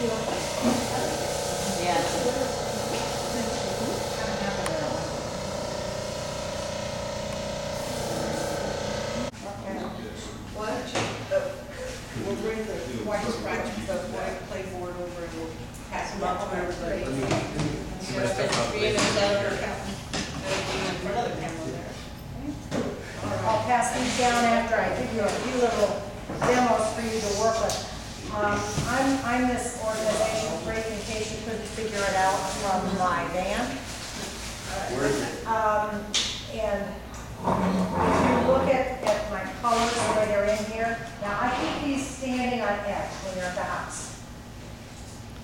Yeah. Why don't you, we'll bring the white scratch, the white playboard over and we'll pass them out to everybody. I'll pass these down after I give you a few little demos for you to work with. I'm this organization break in case you couldn't figure it out from my van. Where is it? And if you look at my colors the way they're in here, now I keep these standing on edge when you're at the house,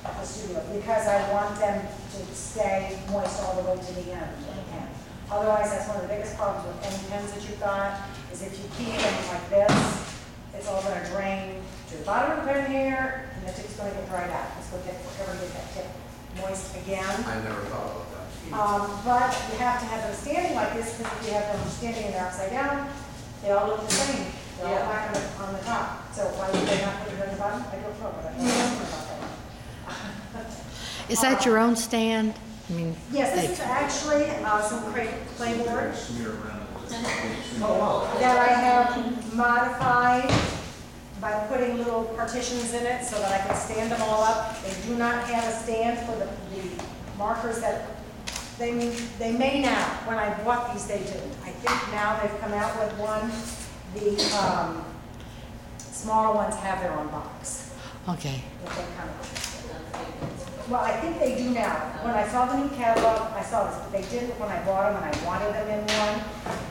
at the studio, because I want them to stay moist all the way to the end of the pen. Otherwise, that's one of the biggest problems with any pens that you've got, is if you keep them like this, it's all going to drain to the bottom of the pen here, and the tip's going to get dried out. It's going to forever get that tip moist again. I never thought about that. But you have to have them standing like this, because if you have them standing and they're upside down, they all look the same. They're all back on the top. So why would they not put it on the bottom? I don't know, but I don't know about that. Is that your own stand? I mean, Yes, this is actually some playboard Oh, wow. that I have modified by putting little partitions in it so that I can stand them all up. They do not have a stand for the markers that they may now. When I bought these, they didn't. I think now they've come out with one. The smaller ones have their own box. okay. That they come with. Well, I think they do now. When I saw the new catalog, I saw this, but they didn't when I bought them and I wanted them in one.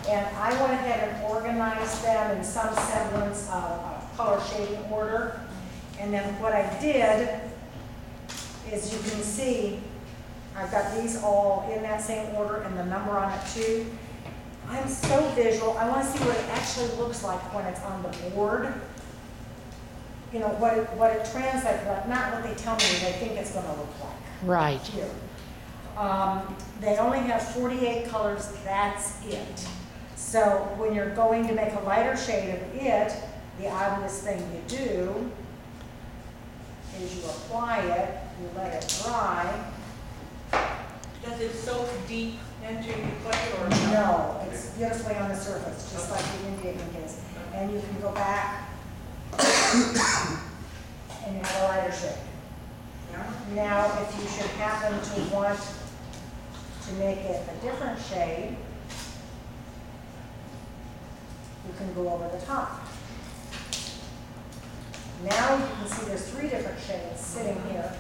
And I went ahead and organized them in some semblance of a color shading order. And then what I did is, you can see, I've got these all in that same order and the number on it too. I'm so visual. I want to see what it actually looks like when it's on the board. You know, what it translates, like, not what they tell me they think it's going to look like. Right. Here. They only have 48 colors, that's it. So when you're going to make a lighter shade of it, the obvious thing you do is you apply it, you let it dry. Does it soak deep into your clay or No, it's beautifully on the surface, just like the India ink is. And you can go back and you have a lighter shade. Now, if you should happen to want to make it a different shade, you can go over the top. Now you can see there's 3 different shades sitting here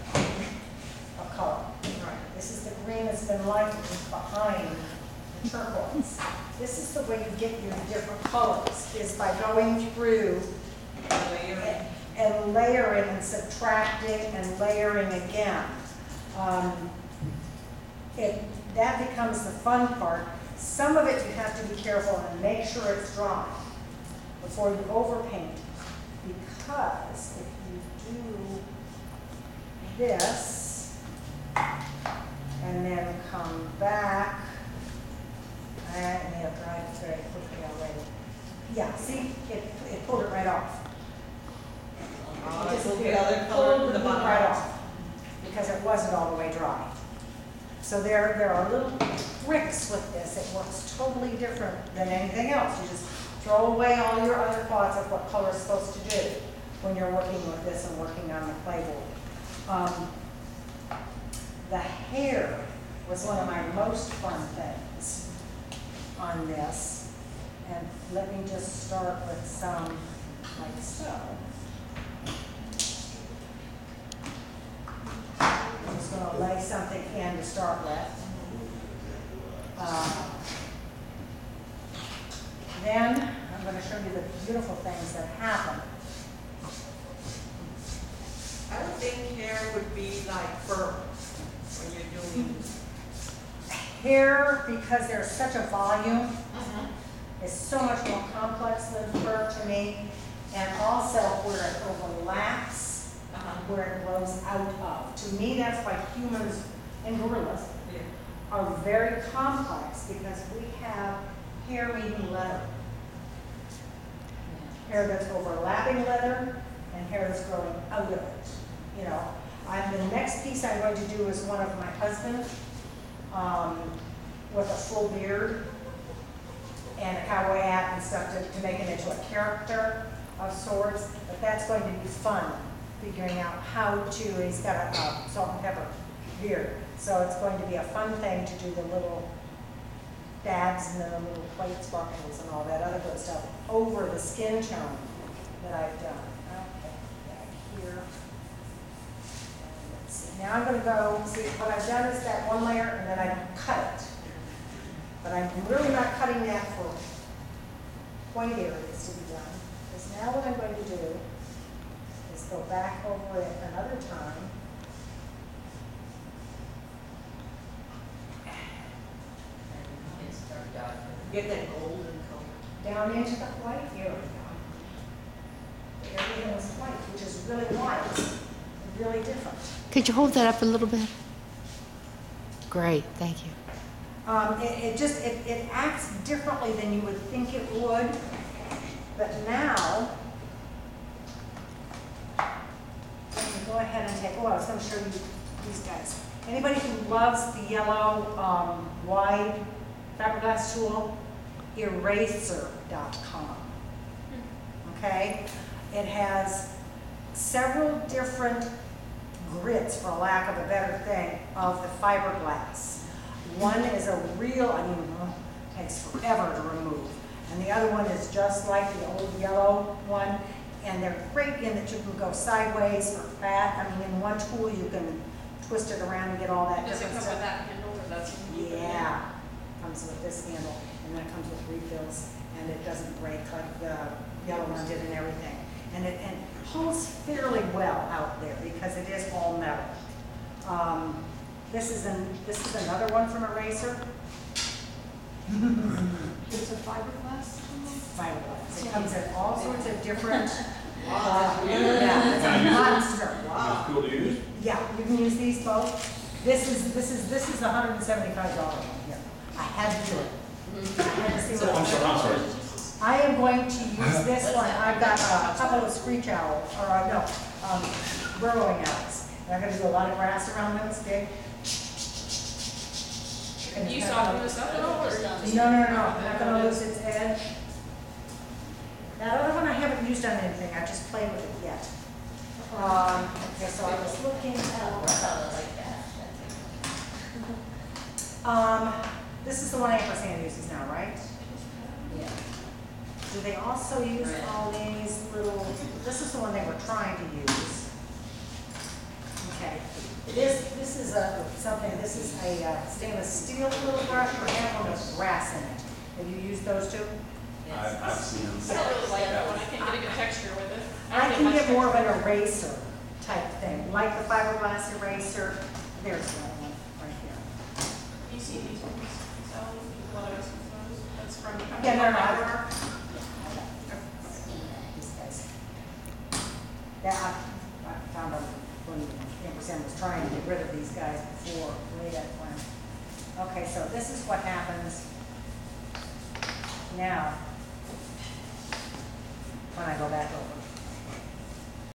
of color. This is the green that's been lightened behind the turquoise. This is the way you get your different colors, is by going through and layering and subtracting and layering again. That becomes the fun part. Some of it you have to be careful and make sure it's dry before you overpaint, because if you do this and then come back, and you have dried it very quickly already. Yeah, see, it pulled it right off. pull the other color to the bottom. Right off, because it wasn't all the way dry. So there are little tricks with this. It works totally different than anything else. You just throw away all your other thoughts of what color is supposed to do when you're working with this and working on the playboard. The hair was one of my most fun things on this. And let me just start with some like so. I'm just going to lay something in to start with. Then I'm going to show you the beautiful things that happen. I would think hair would be like fur when you're doing. Hair, because there's such a volume, is so much more complex than fur to me. And also where it overlaps, where it grows out of. To me, that's why humans and gorillas are very complex, because we have hair meeting leather. Hair that's overlapping leather and hair that's growing out of it. You know, And the next piece I'm going to do is one of my husband, with a full beard and a cowboy hat and stuff to make him into a character of sorts. But that's going to be fun, figuring out how to, he's got a salt and pepper beard. So it's going to be a fun thing to do the little dabs and the little white sparkles and all that other good stuff over the skin tone that I've done. Okay, back here. And let's see. Now I'm going to go, see, what I've done is that one layer and then I cut it. But I'm really not cutting that for white areas to be done. Because now what I'm going to do is go back over it another time. Get that golden color. Down into the white area. Everything is white, which is really white, really different. Could you hold that up a little bit? Great, thank you. It acts differently than you would think it would, but now, let me go ahead and take, I was going to show you these guys. Anybody who loves the yellow wide fiberglass tool, eraser.com. Okay? It has several different grits, for lack of a better thing, of the fiberglass. One is a real, takes forever to remove. And the other one is just like the old yellow one. And they're great in that you can go sideways or fat. In one tool you can twist it around and get all that Does it different come with stuff. that handle or that's? Yeah, comes with this handle, and then it comes with refills, and it doesn't break like the yellow one did and everything. And it holds fairly well out there because it is all metal. This is another one from Eraser. It's a fiberglass? Fiberglass. It comes in all sorts of different. Wow. Yeah, it's a monster. Wow. Cool to use? Yeah, you can use these both. This is the $175 one here. I had to do it. I had to see what I'm sorry. I am going to use this one. I've got a couple of screech owls, burrowing owls. And I'm going to do a lot of grass around them. It's big. Have you softened this up at all, or? No. I'm not going to lose its edge. That other one I haven't used on anything. I just played with it yet. Okay, so I was looking at. This is the one ampersand uses now, right? Yeah. Do they also use all these little? This is the one they were trying to use. Okay. This is a stainless steel little brush or have one with grass in it. Have you used those two? I've seen them. I don't really like that one. I can't get a good texture with it. I can get more of an eraser type thing, like the fiberglass eraser. There's that one right here. You see these ones? So, a lot of us use those. That's from. Yeah, no. These guys. Yeah, I found them when ampersand was trying to get rid of these guys before way that when. Okay, so this is what happens now when I go back over